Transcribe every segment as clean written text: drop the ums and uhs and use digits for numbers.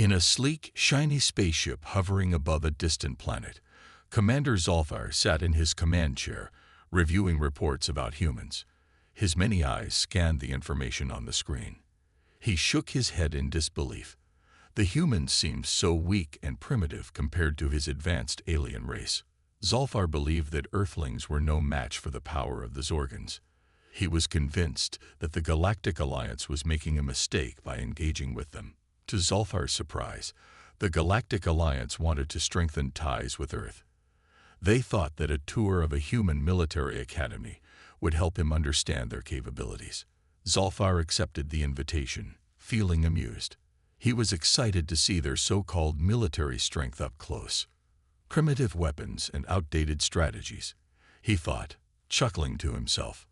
In a sleek, shiny spaceship hovering above a distant planet, Commander Zolfar sat in his command chair, reviewing reports about humans. His many eyes scanned the information on the screen. He shook his head in disbelief. The humans seemed so weak and primitive compared to his advanced alien race. Zolfar believed that Earthlings were no match for the power of the Zorgans. He was convinced that the Galactic Alliance was making a mistake by engaging with them. To Zolfar's surprise, the Galactic Alliance wanted to strengthen ties with Earth. They thought that a tour of a human military academy would help him understand their capabilities. Zolfar accepted the invitation, feeling amused. He was excited to see their so-called military strength up close. Primitive weapons and outdated strategies, he thought, chuckling to himself.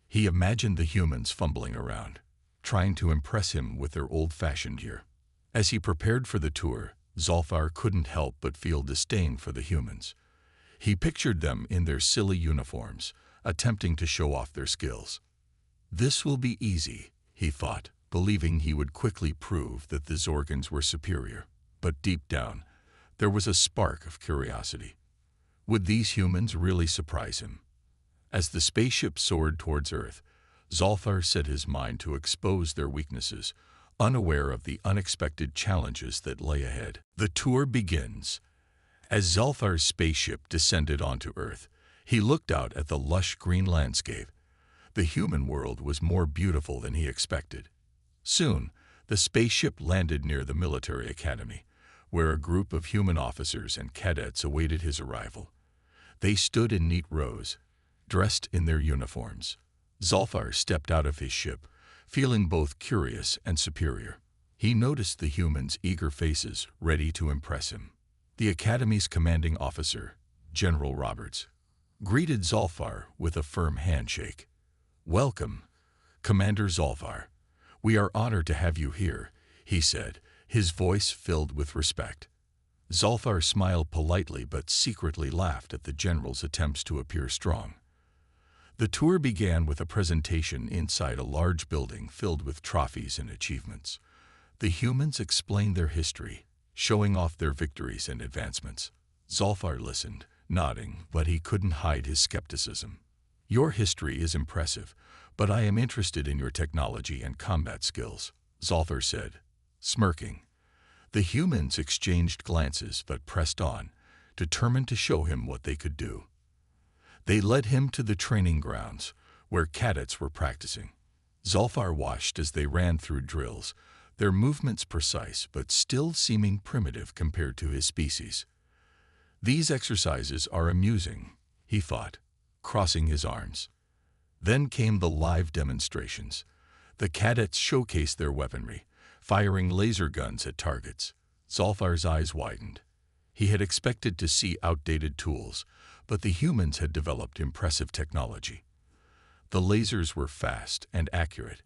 He imagined the humans fumbling around, trying to impress him with their old-fashioned gear. As he prepared for the tour, Zolfar couldn't help but feel disdain for the humans. He pictured them in their silly uniforms, attempting to show off their skills. This will be easy, he thought, believing he would quickly prove that the Zorgans were superior. But deep down, there was a spark of curiosity. Would these humans really surprise him? As the spaceship soared towards Earth, Zolfar set his mind to expose their weaknesses, unaware of the unexpected challenges that lay ahead. The tour begins. As Zolfar's spaceship descended onto Earth, he looked out at the lush green landscape. The human world was more beautiful than he expected. Soon, the spaceship landed near the military academy, where a group of human officers and cadets awaited his arrival. They stood in neat rows, dressed in their uniforms. Zolfar stepped out of his ship, feeling both curious and superior. He noticed the humans' eager faces, ready to impress him. The Academy's commanding officer, General Roberts, greeted Zolfar with a firm handshake. "Welcome, Commander Zolfar. We are honored to have you here," he said, his voice filled with respect. Zolfar smiled politely but secretly laughed at the general's attempts to appear strong. The tour began with a presentation inside a large building filled with trophies and achievements. The humans explained their history, showing off their victories and advancements. Zolfar listened, nodding, but he couldn't hide his skepticism. "Your history is impressive, but I am interested in your technology and combat skills," Zolfar said, smirking. The humans exchanged glances but pressed on, determined to show him what they could do. They led him to the training grounds, where cadets were practicing. Zolfar watched as they ran through drills, their movements precise but still seeming primitive compared to his species. "These exercises are amusing," he thought, crossing his arms. Then came the live demonstrations. The cadets showcased their weaponry, firing laser guns at targets. Zolfar's eyes widened. He had expected to see outdated tools, but the humans had developed impressive technology. The lasers were fast and accurate,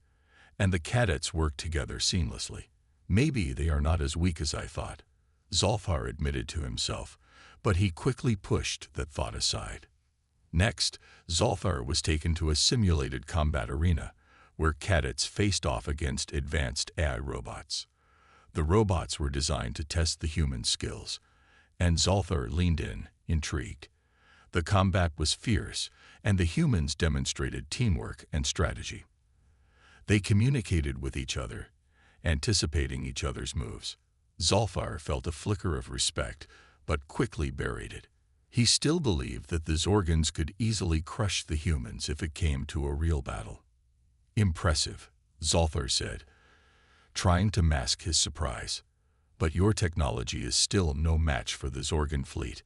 and the cadets worked together seamlessly. "Maybe they are not as weak as I thought," Zolfar admitted to himself, but he quickly pushed that thought aside. Next, Zolfar was taken to a simulated combat arena, where cadets faced off against advanced AI robots. The robots were designed to test the human skills, and Zolfar leaned in, intrigued. The combat was fierce, and the humans demonstrated teamwork and strategy. They communicated with each other, anticipating each other's moves. Zolfar felt a flicker of respect, but quickly buried it. He still believed that the Zorgans could easily crush the humans if it came to a real battle. "Impressive," Zolfar said, trying to mask his surprise. "But your technology is still no match for the Zorgan fleet."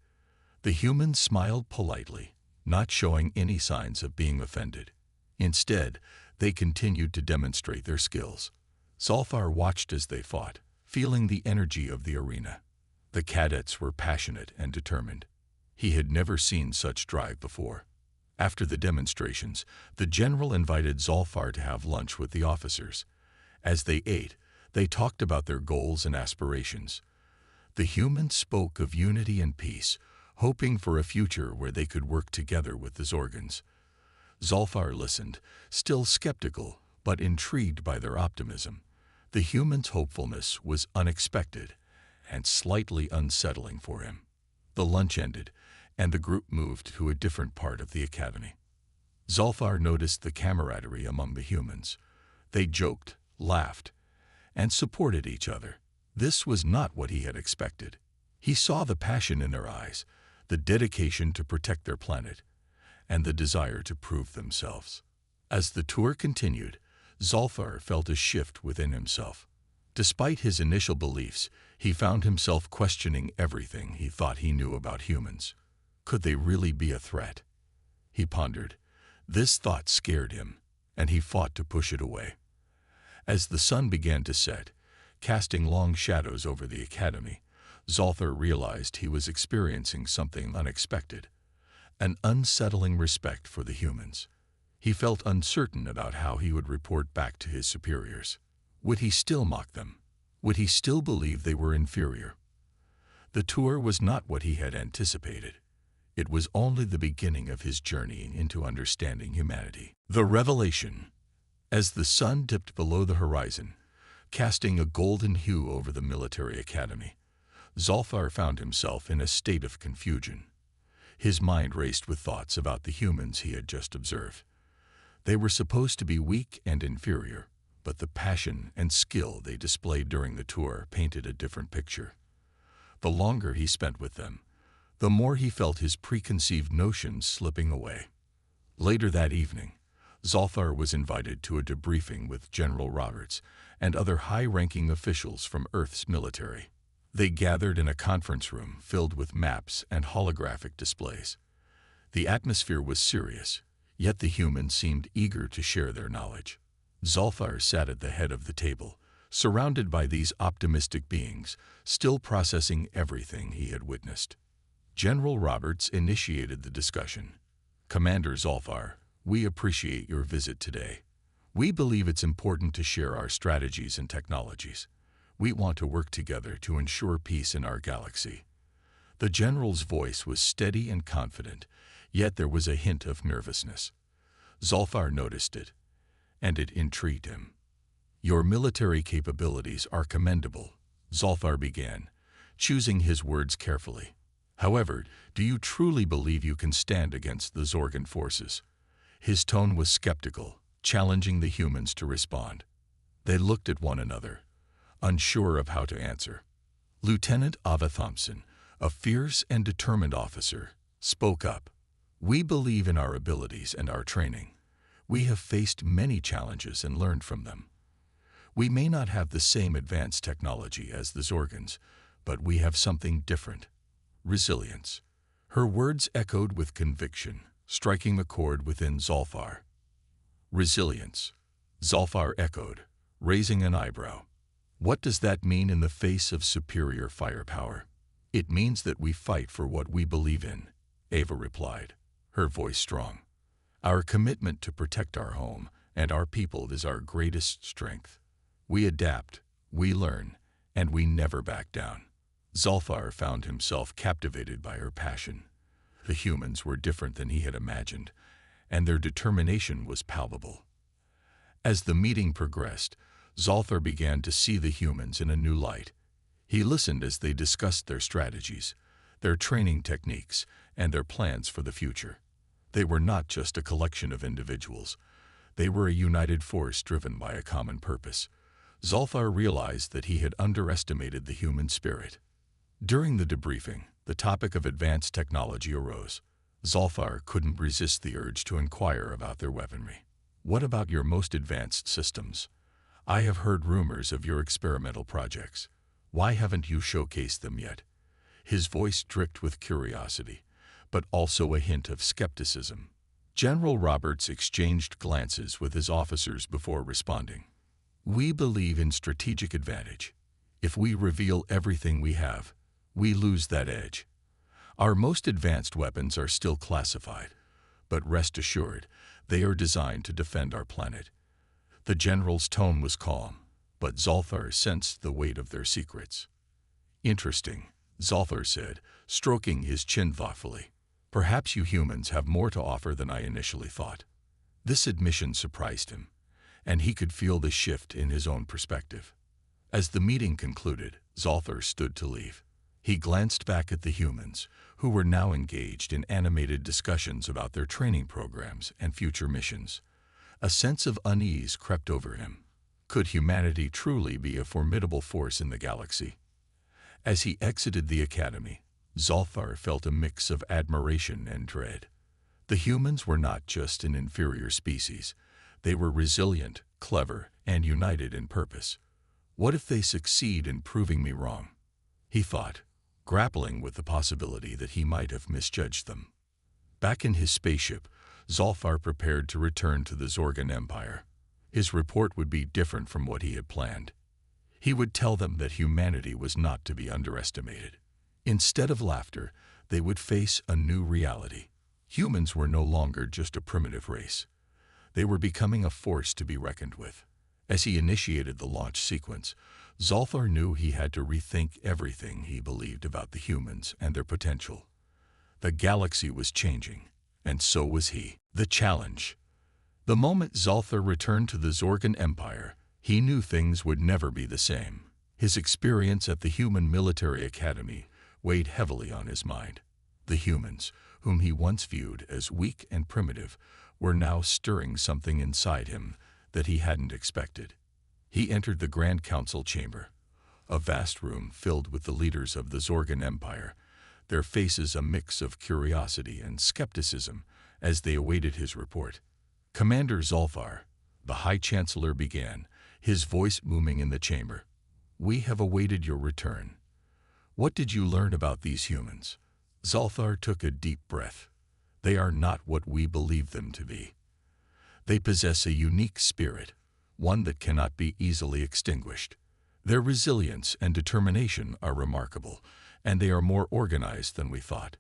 The humans smiled politely, not showing any signs of being offended. Instead, they continued to demonstrate their skills. Zolfar watched as they fought, feeling the energy of the arena. The cadets were passionate and determined. He had never seen such drive before. After the demonstrations, the general invited Zolfar to have lunch with the officers. As they ate, they talked about their goals and aspirations. The humans spoke of unity and peace, hoping for a future where they could work together with the Zorgans. Zolfar listened, still skeptical, but intrigued by their optimism. The humans' hopefulness was unexpected, and slightly unsettling for him. The lunch ended, and the group moved to a different part of the academy. Zulfar noticed the camaraderie among the humans. They joked, laughed, and supported each other. This was not what he had expected. He saw the passion in their eyes, the dedication to protect their planet, and the desire to prove themselves. As the tour continued, Zulfar felt a shift within himself. Despite his initial beliefs, he found himself questioning everything he thought he knew about humans. Could they really be a threat? He pondered. This thought scared him, and he fought to push it away. As the sun began to set, casting long shadows over the academy, Zulfar realized he was experiencing something unexpected, an unsettling respect for the humans. He felt uncertain about how he would report back to his superiors. Would he still mock them? Would he still believe they were inferior? The tour was not what he had anticipated. It was only the beginning of his journey into understanding humanity. The revelation. As the sun dipped below the horizon, casting a golden hue over the military academy, Zulfar found himself in a state of confusion. His mind raced with thoughts about the humans he had just observed. They were supposed to be weak and inferior, but the passion and skill they displayed during the tour painted a different picture. The longer he spent with them, the more he felt his preconceived notions slipping away. Later that evening, Zulfar was invited to a debriefing with General Roberts and other high-ranking officials from Earth's military. They gathered in a conference room filled with maps and holographic displays. The atmosphere was serious, yet the humans seemed eager to share their knowledge. Zulfar sat at the head of the table, surrounded by these optimistic beings, still processing everything he had witnessed. General Roberts initiated the discussion. "Commander Zulfar, we appreciate your visit today. We believe it's important to share our strategies and technologies. We want to work together to ensure peace in our galaxy." The general's voice was steady and confident, yet there was a hint of nervousness. Zulfar noticed it, and it intrigued him. "Your military capabilities are commendable," Zulfar began, choosing his words carefully. "However, do you truly believe you can stand against the Zorgan forces?" His tone was skeptical, challenging the humans to respond. They looked at one another, unsure of how to answer. Lieutenant Ava Thompson, a fierce and determined officer, spoke up. "We believe in our abilities and our training. We have faced many challenges and learned from them. We may not have the same advanced technology as the Zorgans, but we have something different. Resilience." Her words echoed with conviction, striking a chord within Zulfar. "Resilience," Zulfar echoed, raising an eyebrow. "What does that mean in the face of superior firepower?" "It means that we fight for what we believe in," Ava replied, her voice strong. "Our commitment to protect our home and our people is our greatest strength. We adapt, we learn, and we never back down." Zulfar found himself captivated by her passion. The humans were different than he had imagined, and their determination was palpable. As the meeting progressed, Zulfar began to see the humans in a new light. He listened as they discussed their strategies, their training techniques, and their plans for the future. They were not just a collection of individuals. They were a united force driven by a common purpose. Zulfar realized that he had underestimated the human spirit. During the debriefing, the topic of advanced technology arose. Zulfar couldn't resist the urge to inquire about their weaponry. "What about your most advanced systems? I have heard rumors of your experimental projects. Why haven't you showcased them yet?" His voice dripped with curiosity, but also a hint of skepticism. General Roberts exchanged glances with his officers before responding. "We believe in strategic advantage. If we reveal everything we have, we lose that edge. Our most advanced weapons are still classified, but rest assured, they are designed to defend our planet." The general's tone was calm, but Zulfar sensed the weight of their secrets. "Interesting," Zulfar said, stroking his chin thoughtfully. "Perhaps you humans have more to offer than I initially thought." This admission surprised him, and he could feel the shift in his own perspective. As the meeting concluded, Zolthar stood to leave. He glanced back at the humans, who were now engaged in animated discussions about their training programs and future missions. A sense of unease crept over him. Could humanity truly be a formidable force in the galaxy? As he exited the academy, Zolthar felt a mix of admiration and dread. The humans were not just an inferior species. They were resilient, clever, and united in purpose. What if they succeed in proving me wrong? He thought, grappling with the possibility that he might have misjudged them. Back in his spaceship, Zolthar prepared to return to the Zorgan Empire. His report would be different from what he had planned. He would tell them that humanity was not to be underestimated. Instead of laughter, they would face a new reality. Humans were no longer just a primitive race. They were becoming a force to be reckoned with. As he initiated the launch sequence, Zolthar knew he had to rethink everything he believed about the humans and their potential. The galaxy was changing, and so was he. The challenge. The moment Zolthar returned to the Zorgan Empire, he knew things would never be the same. His experience at the Human Military Academy weighed heavily on his mind. The humans, whom he once viewed as weak and primitive, were now stirring something inside him that he hadn't expected. He entered the Grand Council chamber, a vast room filled with the leaders of the Zorgan Empire, their faces a mix of curiosity and skepticism as they awaited his report. Commander Zolthar, the High Chancellor, began, his voice booming in the chamber. "We have awaited your return. What did you learn about these humans?" Zolthar took a deep breath. They are not what we believe them to be. They possess a unique spirit, one that cannot be easily extinguished. Their resilience and determination are remarkable, and they are more organized than we thought.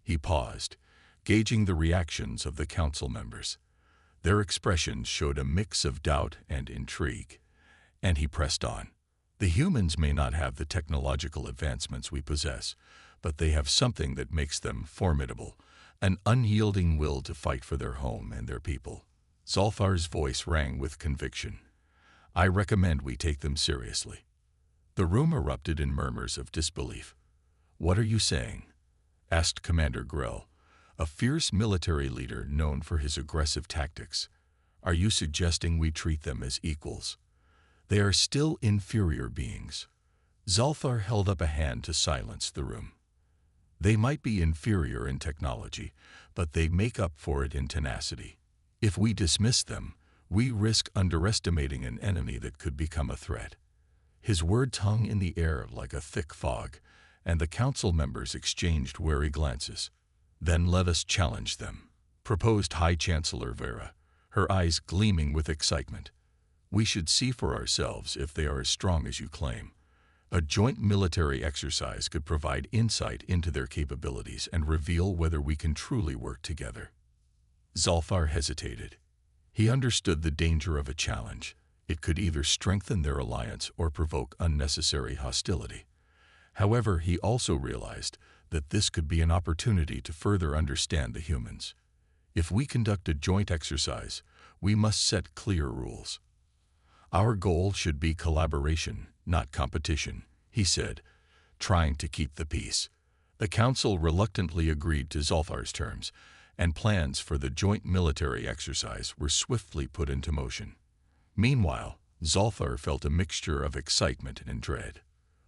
He paused, gauging the reactions of the council members. Their expressions showed a mix of doubt and intrigue, and he pressed on. The humans may not have the technological advancements we possess, but they have something that makes them formidable, an unyielding will to fight for their home and their people. Zolthar's voice rang with conviction. "I recommend we take them seriously." The room erupted in murmurs of disbelief. "What are you saying?" asked Commander Grell, a fierce military leader known for his aggressive tactics. "Are you suggesting we treat them as equals? They are still inferior beings." Zolthar held up a hand to silence the room. "They might be inferior in technology, but they make up for it in tenacity. If we dismiss them, we risk underestimating an enemy that could become a threat." His words hung in the air like a thick fog, and the council members exchanged wary glances. "Then let us challenge them," proposed High Chancellor Vera, her eyes gleaming with excitement. "We should see for ourselves if they are as strong as you claim. A joint military exercise could provide insight into their capabilities and reveal whether we can truly work together." Zolthar hesitated. He understood the danger of a challenge. It could either strengthen their alliance or provoke unnecessary hostility. However, he also realized that this could be an opportunity to further understand the humans. If we conduct a joint exercise, we must set clear rules. "Our goal should be collaboration, not competition," he said, trying to keep the peace. The council reluctantly agreed to Zolthar's terms, and plans for the joint military exercise were swiftly put into motion. Meanwhile, Zolthar felt a mixture of excitement and dread.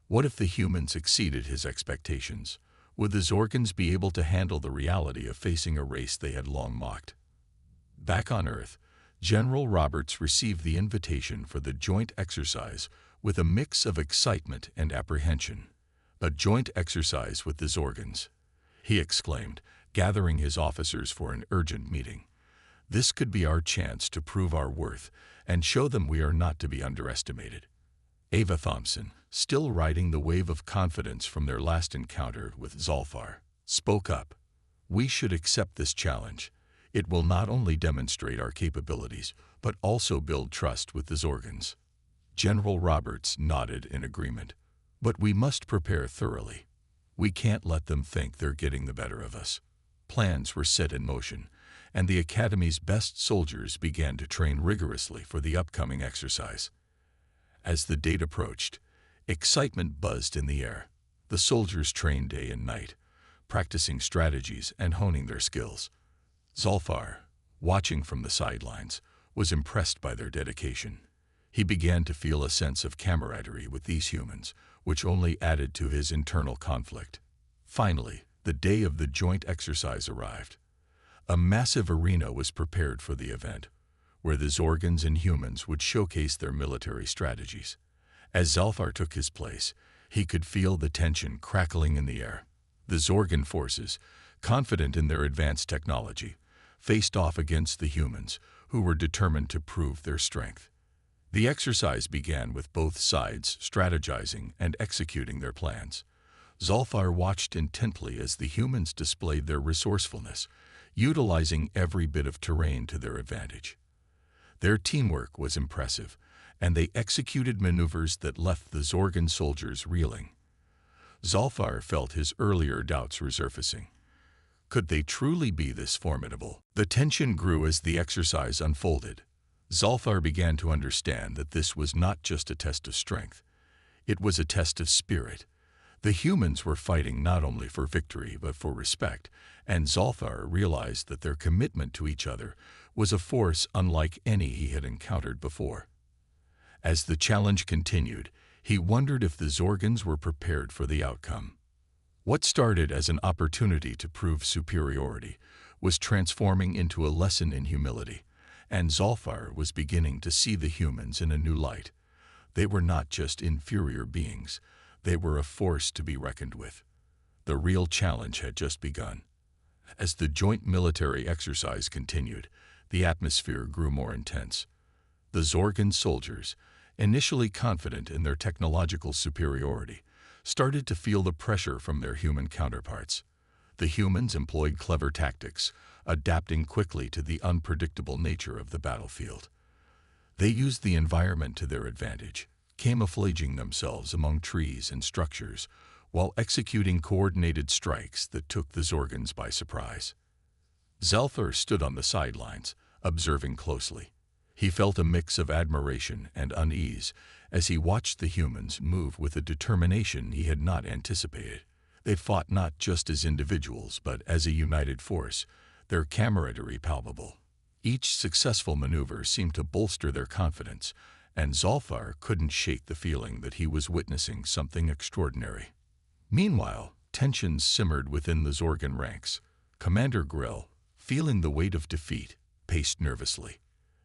What if the humans exceeded his expectations? Would the Zorgans be able to handle the reality of facing a race they had long mocked? Back on Earth, General Roberts received the invitation for the joint exercise with a mix of excitement and apprehension. "A joint exercise with the Zorgans," he exclaimed, gathering his officers for an urgent meeting. "This could be our chance to prove our worth and show them we are not to be underestimated." Ava Thompson, still riding the wave of confidence from their last encounter with Zolthar, spoke up. "We should accept this challenge. It will not only demonstrate our capabilities, but also build trust with the Zorgans." General Roberts nodded in agreement. "But we must prepare thoroughly. We can't let them think they're getting the better of us." Plans were set in motion, and the Academy's best soldiers began to train rigorously for the upcoming exercise. As the date approached, excitement buzzed in the air. The soldiers trained day and night, practicing strategies and honing their skills. Zolfar, watching from the sidelines, was impressed by their dedication. He began to feel a sense of camaraderie with these humans, which only added to his internal conflict. Finally, the day of the joint exercise arrived. A massive arena was prepared for the event, where the Zorgans and humans would showcase their military strategies. As Zolfar took his place, he could feel the tension crackling in the air. The Zorgan forces, confident in their advanced technology, faced off against the humans, who were determined to prove their strength. The exercise began with both sides strategizing and executing their plans. Zolfar watched intently as the humans displayed their resourcefulness, utilizing every bit of terrain to their advantage. Their teamwork was impressive, and they executed maneuvers that left the Zorgan soldiers reeling. Zolfar felt his earlier doubts resurfacing. Could they truly be this formidable? The tension grew as the exercise unfolded. Zolfar began to understand that this was not just a test of strength. It was a test of spirit. The humans were fighting not only for victory but for respect, and Zolfar realized that their commitment to each other was a force unlike any he had encountered before. As the challenge continued, he wondered if the Zorgans were prepared for the outcome. What started as an opportunity to prove superiority was transforming into a lesson in humility, and Zolfar was beginning to see the humans in a new light. They were not just inferior beings, they were a force to be reckoned with. The real challenge had just begun. As the joint military exercise continued, the atmosphere grew more intense. The Zorgan soldiers, initially confident in their technological superiority, started to feel the pressure from their human counterparts. The humans employed clever tactics, adapting quickly to the unpredictable nature of the battlefield. They used the environment to their advantage, camouflaging themselves among trees and structures, while executing coordinated strikes that took the Zorgans by surprise. Zolfar stood on the sidelines, observing closely. He felt a mix of admiration and unease as he watched the humans move with a determination he had not anticipated. They fought not just as individuals but as a united force, their camaraderie palpable. Each successful maneuver seemed to bolster their confidence, and Zolfar couldn't shake the feeling that he was witnessing something extraordinary. Meanwhile, tensions simmered within the Zorgan ranks. Commander Grell, feeling the weight of defeat, paced nervously.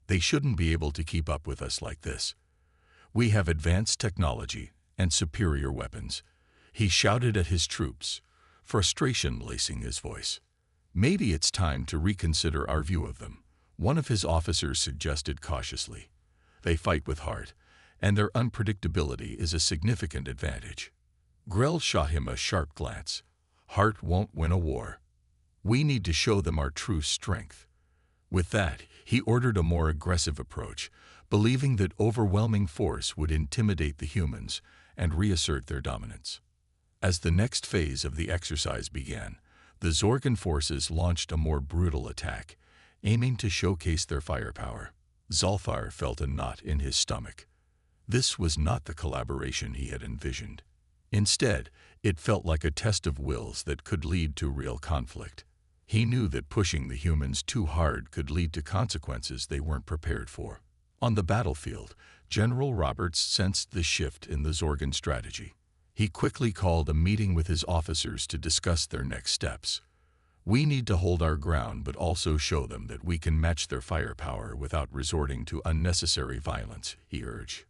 They shouldn't be able to keep up with us like this. We have advanced technology and superior weapons. He shouted at his troops, frustration lacing his voice. Maybe it's time to reconsider our view of them, one of his officers suggested cautiously. They fight with heart, and their unpredictability is a significant advantage. Grell shot him a sharp glance. Heart won't win a war. We need to show them our true strength. With that, he ordered a more aggressive approach, believing that overwhelming force would intimidate the humans and reassert their dominance. As the next phase of the exercise began, the Zorgan forces launched a more brutal attack, aiming to showcase their firepower. Zolfar felt a knot in his stomach. This was not the collaboration he had envisioned. Instead, it felt like a test of wills that could lead to real conflict. He knew that pushing the humans too hard could lead to consequences they weren't prepared for. On the battlefield, General Roberts sensed the shift in the Zorgan strategy. He quickly called a meeting with his officers to discuss their next steps. We need to hold our ground but also show them that we can match their firepower without resorting to unnecessary violence, he urged.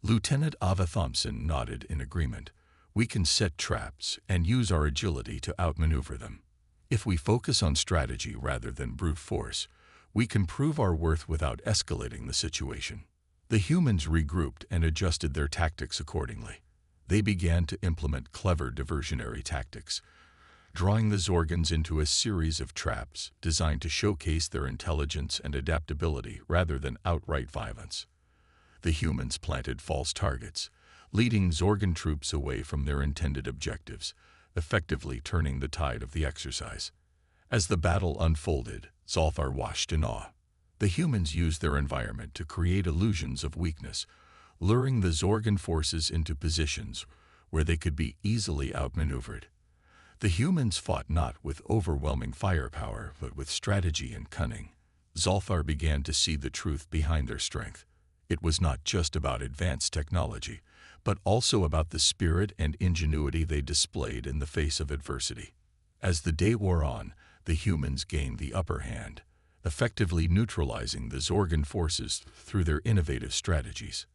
Lieutenant Ava Thompson nodded in agreement. We can set traps and use our agility to outmaneuver them. If we focus on strategy rather than brute force, we can prove our worth without escalating the situation. The humans regrouped and adjusted their tactics accordingly. They began to implement clever diversionary tactics, drawing the Zorgans into a series of traps designed to showcase their intelligence and adaptability rather than outright violence. The humans planted false targets, leading Zorgan troops away from their intended objectives, effectively turning the tide of the exercise. As the battle unfolded, Zolfar watched in awe. The humans used their environment to create illusions of weakness, luring the Zorgan forces into positions where they could be easily outmaneuvered. The humans fought not with overwhelming firepower, but with strategy and cunning. Zolthar began to see the truth behind their strength. It was not just about advanced technology, but also about the spirit and ingenuity they displayed in the face of adversity. As the day wore on, the humans gained the upper hand, effectively neutralizing the Zorgan forces through their innovative strategies.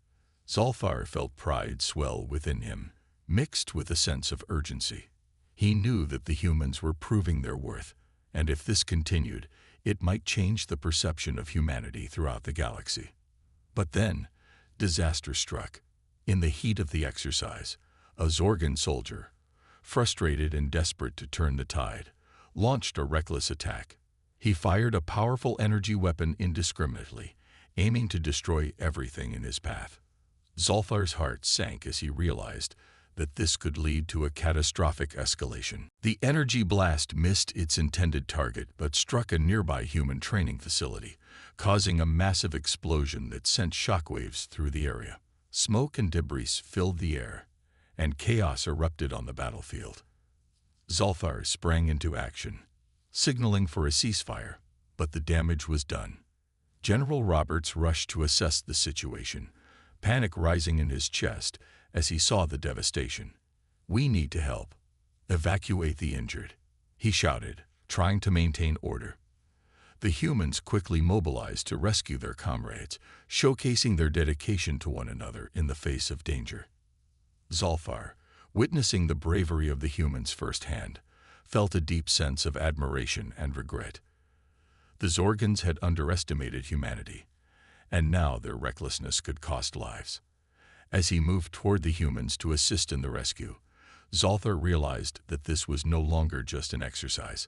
Zolthar felt pride swell within him, mixed with a sense of urgency. He knew that the humans were proving their worth, and if this continued, it might change the perception of humanity throughout the galaxy. But then, disaster struck. In the heat of the exercise, a Zorgan soldier, frustrated and desperate to turn the tide, launched a reckless attack. He fired a powerful energy weapon indiscriminately, aiming to destroy everything in his path. Zolthar's heart sank as he realized that this could lead to a catastrophic escalation. The energy blast missed its intended target but struck a nearby human training facility, causing a massive explosion that sent shockwaves through the area. Smoke and debris filled the air, and chaos erupted on the battlefield. Zolthar sprang into action, signaling for a ceasefire, but the damage was done. General Roberts rushed to assess the situation, panic rising in his chest as he saw the devastation. "We need to help. Evacuate the injured," he shouted, trying to maintain order. The humans quickly mobilized to rescue their comrades, showcasing their dedication to one another in the face of danger. Zolthar, witnessing the bravery of the humans firsthand, felt a deep sense of admiration and regret. The Zorgans had underestimated humanity, and now their recklessness could cost lives. As he moved toward the humans to assist in the rescue, Zolthar realized that this was no longer just an exercise.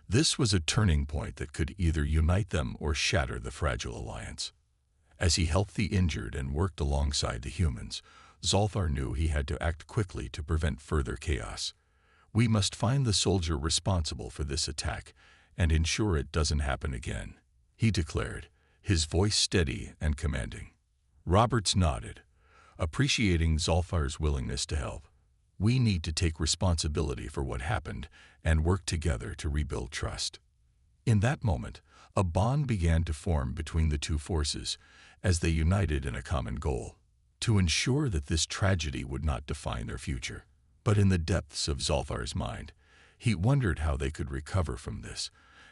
This was a turning point that could either unite them or shatter the fragile alliance. As he helped the injured and worked alongside the humans, Zolthar knew he had to act quickly to prevent further chaos. "We must find the soldier responsible for this attack and ensure it doesn't happen again," he declared, his voice steady and commanding. Roberts nodded, appreciating Zolthar's willingness to help. "We need to take responsibility for what happened and work together to rebuild trust." In that moment, a bond began to form between the two forces as they united in a common goal: to ensure that this tragedy would not define their future. But in the depths of Zolthar's mind, he wondered how they could recover from this,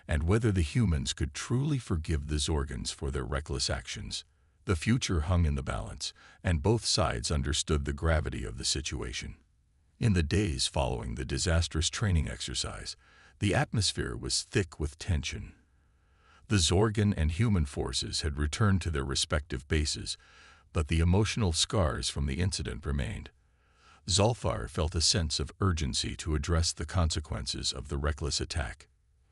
and whether the humans could truly forgive the Zorgans for their reckless actions. The future hung in the balance, and both sides understood the gravity of the situation. In the days following the disastrous training exercise, the atmosphere was thick with tension. The Zorgan and human forces had returned to their respective bases, but the emotional scars from the incident remained. Zolthar felt a sense of urgency to address the consequences of the reckless attack.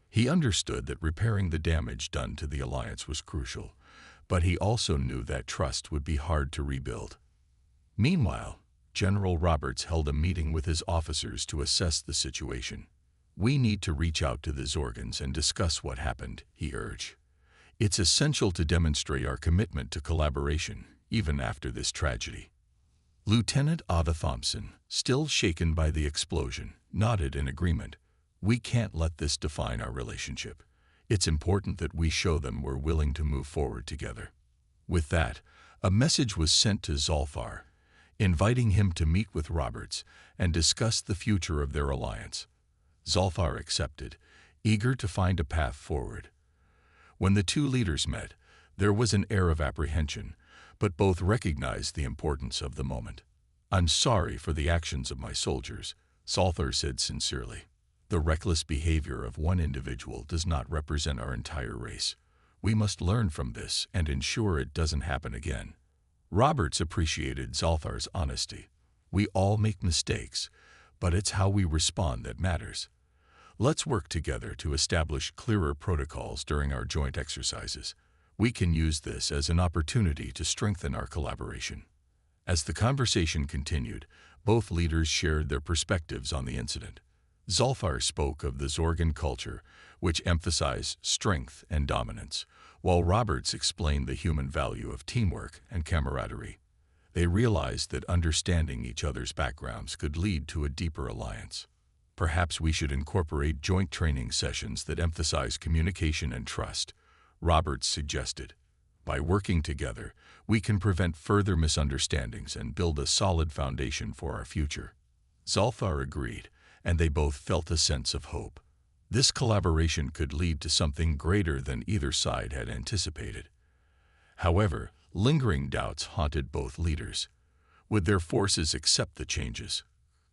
He understood that repairing the damage done to the alliance was crucial, but he also knew that trust would be hard to rebuild. Meanwhile, General Roberts held a meeting with his officers to assess the situation. "We need to reach out to the Zorgans and discuss what happened," he urged. "It's essential to demonstrate our commitment to collaboration, even after this tragedy." Lieutenant Ava Thompson, still shaken by the explosion, nodded in agreement. "We can't let this define our relationship. It's important that we show them we're willing to move forward together." With that, a message was sent to Zolthar, inviting him to meet with Roberts and discuss the future of their alliance. Zolthar accepted, eager to find a path forward. When the two leaders met, there was an air of apprehension, but both recognized the importance of the moment. "I'm sorry for the actions of my soldiers," Zolthar said sincerely. "The reckless behavior of one individual does not represent our entire race. We must learn from this and ensure it doesn't happen again." Roberts appreciated Zolthar's honesty. "We all make mistakes, but it's how we respond that matters. Let's work together to establish clearer protocols during our joint exercises. We can use this as an opportunity to strengthen our collaboration." As the conversation continued, both leaders shared their perspectives on the incident. Zolthar spoke of the Zorgan culture, which emphasized strength and dominance, while Roberts explained the human value of teamwork and camaraderie. They realized that understanding each other's backgrounds could lead to a deeper alliance. Perhaps we should incorporate joint training sessions that emphasize communication and trust, Roberts suggested. By working together, we can prevent further misunderstandings and build a solid foundation for our future. Zalthar agreed, and they both felt a sense of hope. This collaboration could lead to something greater than either side had anticipated. However, lingering doubts haunted both leaders. Would their forces accept the changes?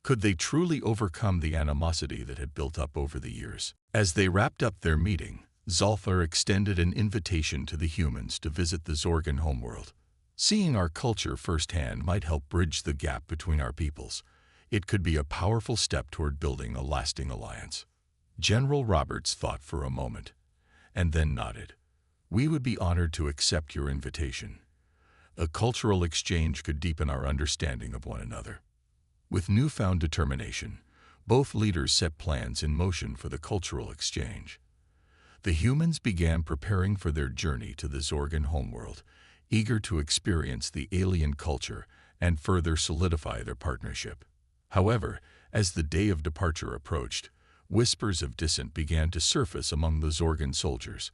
Could they truly overcome the animosity that had built up over the years? As they wrapped up their meeting, Zalthar extended an invitation to the humans to visit the Zorgan homeworld. Seeing our culture firsthand might help bridge the gap between our peoples. It could be a powerful step toward building a lasting alliance. General Roberts thought for a moment, and then nodded. We would be honored to accept your invitation. A cultural exchange could deepen our understanding of one another. With newfound determination, both leaders set plans in motion for the cultural exchange. The humans began preparing for their journey to the Zorgan homeworld, eager to experience the alien culture and further solidify their partnership. However, as the day of departure approached, whispers of dissent began to surface among the Zorgan soldiers.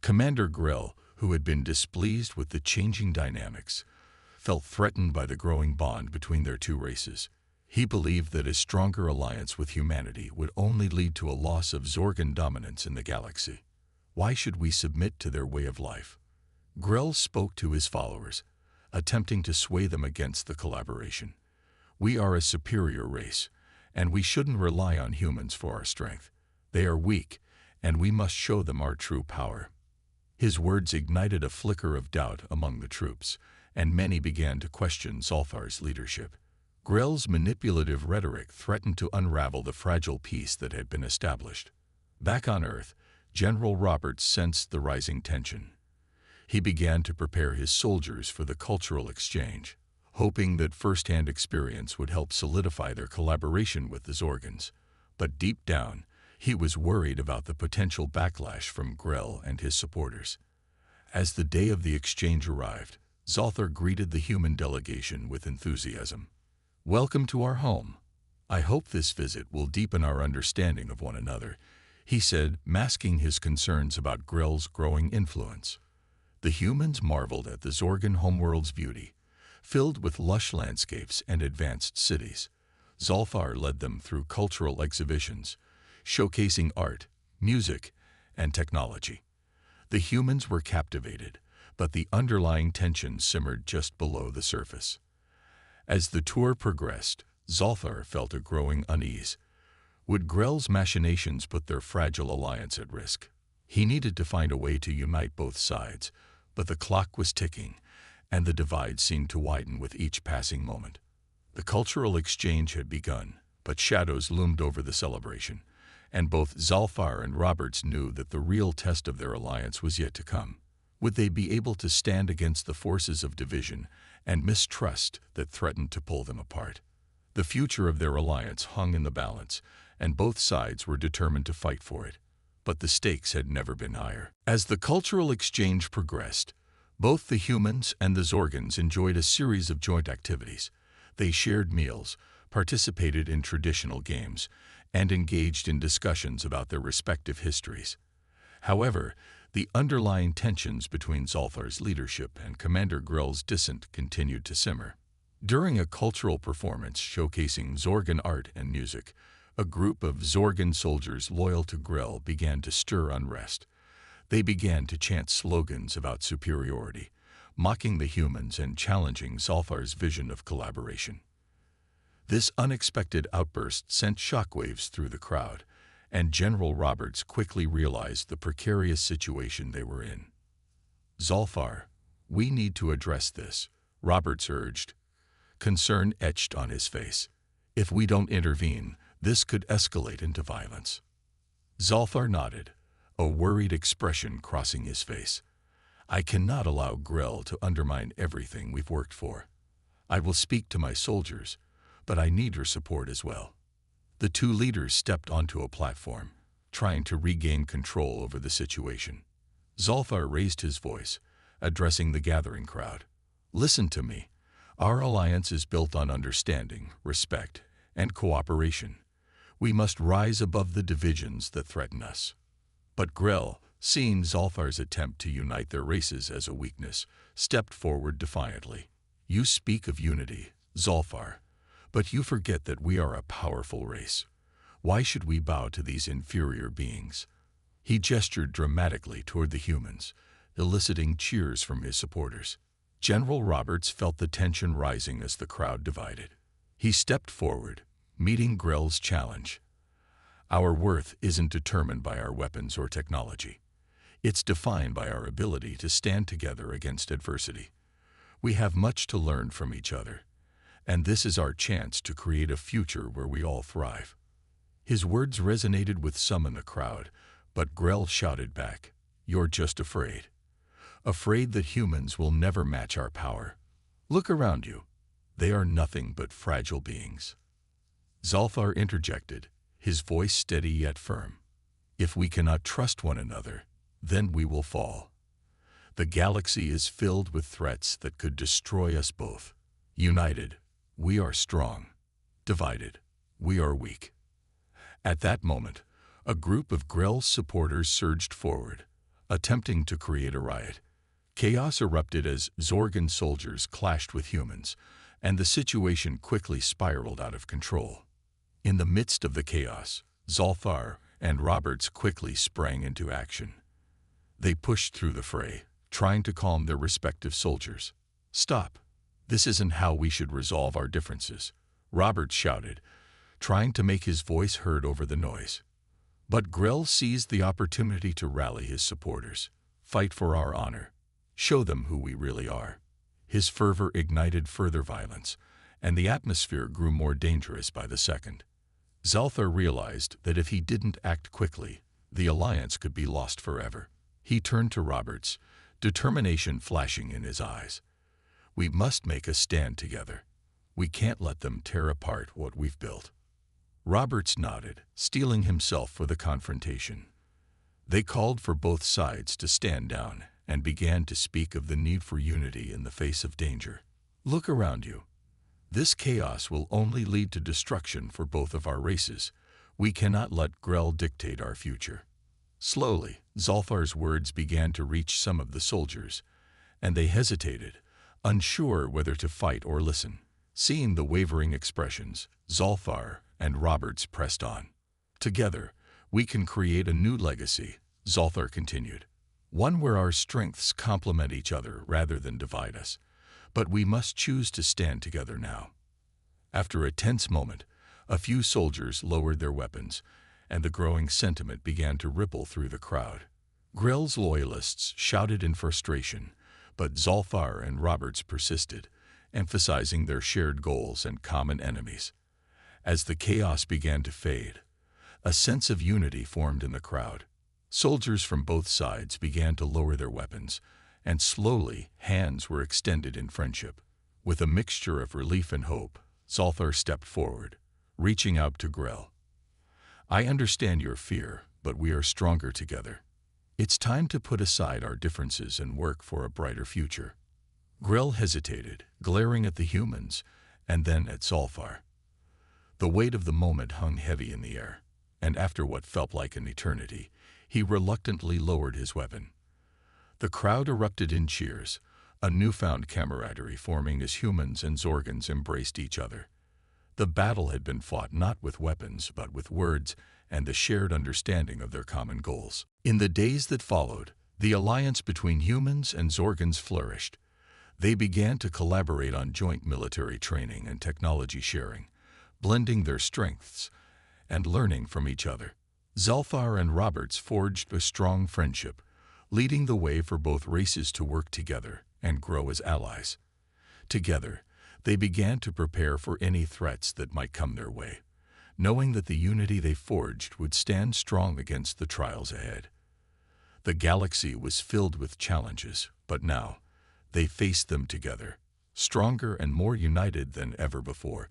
Commander Grell, who had been displeased with the changing dynamics, felt threatened by the growing bond between their two races. He believed that a stronger alliance with humanity would only lead to a loss of Zorgan dominance in the galaxy. Why should we submit to their way of life? Grell spoke to his followers, attempting to sway them against the collaboration. We are a superior race, and we shouldn't rely on humans for our strength. They are weak, and we must show them our true power. His words ignited a flicker of doubt among the troops, and many began to question Zalthar's leadership. Grell's manipulative rhetoric threatened to unravel the fragile peace that had been established. Back on Earth, General Roberts sensed the rising tension. He began to prepare his soldiers for the cultural exchange, hoping that first-hand experience would help solidify their collaboration with the Zorgans. But deep down, he was worried about the potential backlash from Grell and his supporters. As the day of the exchange arrived, Zalthar greeted the human delegation with enthusiasm. "Welcome to our home. I hope this visit will deepen our understanding of one another," he said, masking his concerns about Grell's growing influence. The humans marveled at the Zorgan homeworld's beauty, filled with lush landscapes and advanced cities. Zalthar led them through cultural exhibitions, showcasing art, music, and technology. The humans were captivated, but the underlying tension simmered just below the surface. As the tour progressed, Zalthar felt a growing unease. Would Grell's machinations put their fragile alliance at risk? He needed to find a way to unite both sides, but the clock was ticking, and the divide seemed to widen with each passing moment. The cultural exchange had begun, but shadows loomed over the celebration, and both Zalthar and Roberts knew that the real test of their alliance was yet to come. Would they be able to stand against the forces of division and mistrust that threatened to pull them apart? The future of their alliance hung in the balance, and both sides were determined to fight for it. But the stakes had never been higher. As the cultural exchange progressed, both the humans and the Zorgans enjoyed a series of joint activities. They shared meals, participated in traditional games, and engaged in discussions about their respective histories. However, the underlying tensions between Zalthar's leadership and Commander Grell's dissent continued to simmer. During a cultural performance showcasing Zorgan art and music, a group of Zorgan soldiers loyal to Grell began to stir unrest. They began to chant slogans about superiority, mocking the humans and challenging Zalthar's vision of collaboration. This unexpected outburst sent shockwaves through the crowd, and General Roberts quickly realized the precarious situation they were in. "Zalthar, we need to address this," Roberts urged. Concern etched on his face. "If we don't intervene, this could escalate into violence." Zalthar nodded, a worried expression crossing his face. "I cannot allow Grell to undermine everything we've worked for. I will speak to my soldiers, but I need your support as well." The two leaders stepped onto a platform, trying to regain control over the situation. Zalthar raised his voice, addressing the gathering crowd. "Listen to me. Our alliance is built on understanding, respect, and cooperation. We must rise above the divisions that threaten us. But Grell, seeing Zolthar's attempt to unite their races as a weakness, stepped forward defiantly. You speak of unity, Zolthar, but you forget that we are a powerful race. Why should we bow to these inferior beings? He gestured dramatically toward the humans, eliciting cheers from his supporters. General Roberts felt the tension rising as the crowd divided. He stepped forward, meeting Grell's challenge. Our worth isn't determined by our weapons or technology. It's defined by our ability to stand together against adversity. We have much to learn from each other, and this is our chance to create a future where we all thrive. His words resonated with some in the crowd, but Grell shouted back, "You're just afraid. Afraid that humans will never match our power. Look around you. They are nothing but fragile beings." Zolthar interjected, his voice steady yet firm. "If we cannot trust one another, then we will fall. The galaxy is filled with threats that could destroy us both. United, we are strong. Divided, we are weak." At that moment, a group of Grell's supporters surged forward, attempting to create a riot. Chaos erupted as Zorgan soldiers clashed with humans, and the situation quickly spiraled out of control. In the midst of the chaos, Zolthar and Roberts quickly sprang into action. They pushed through the fray, trying to calm their respective soldiers. "Stop. This isn't how we should resolve our differences," Roberts shouted, trying to make his voice heard over the noise. But Grell seized the opportunity to rally his supporters. "Fight for our honor. Show them who we really are." His fervor ignited further violence, and the atmosphere grew more dangerous by the second. Zolthar realized that if he didn't act quickly, the alliance could be lost forever. He turned to Roberts, determination flashing in his eyes. "We must make a stand together. We can't let them tear apart what we've built." Roberts nodded, steeling himself for the confrontation. They called for both sides to stand down and began to speak of the need for unity in the face of danger. "Look around you. This chaos will only lead to destruction for both of our races. We cannot let Grell dictate our future." Slowly, Zolthar's words began to reach some of the soldiers, and they hesitated, unsure whether to fight or listen. Seeing the wavering expressions, Zolthar and Roberts pressed on. "Together, we can create a new legacy," Zolthar continued. "One where our strengths complement each other rather than divide us. But we must choose to stand together now." After a tense moment, a few soldiers lowered their weapons, and the growing sentiment began to ripple through the crowd. Grell's loyalists shouted in frustration, but Zolthar and Roberts persisted, emphasizing their shared goals and common enemies. As the chaos began to fade, a sense of unity formed in the crowd. Soldiers from both sides began to lower their weapons, and slowly hands were extended in friendship. With a mixture of relief and hope, Zolthar stepped forward, reaching out to Grell. "I understand your fear, but we are stronger together. It's time to put aside our differences and work for a brighter future." Grell hesitated, glaring at the humans, and then at Zolthar. The weight of the moment hung heavy in the air, and after what felt like an eternity, he reluctantly lowered his weapon. The crowd erupted in cheers, a newfound camaraderie forming as humans and Zorgans embraced each other. The battle had been fought not with weapons but with words and the shared understanding of their common goals. In the days that followed, the alliance between humans and Zorgans flourished. They began to collaborate on joint military training and technology sharing, blending their strengths and learning from each other. Zolthar and Roberts forged a strong friendship, leading the way for both races to work together and grow as allies. Together, they began to prepare for any threats that might come their way, knowing that the unity they forged would stand strong against the trials ahead. The galaxy was filled with challenges, but now they faced them together, stronger and more united than ever before.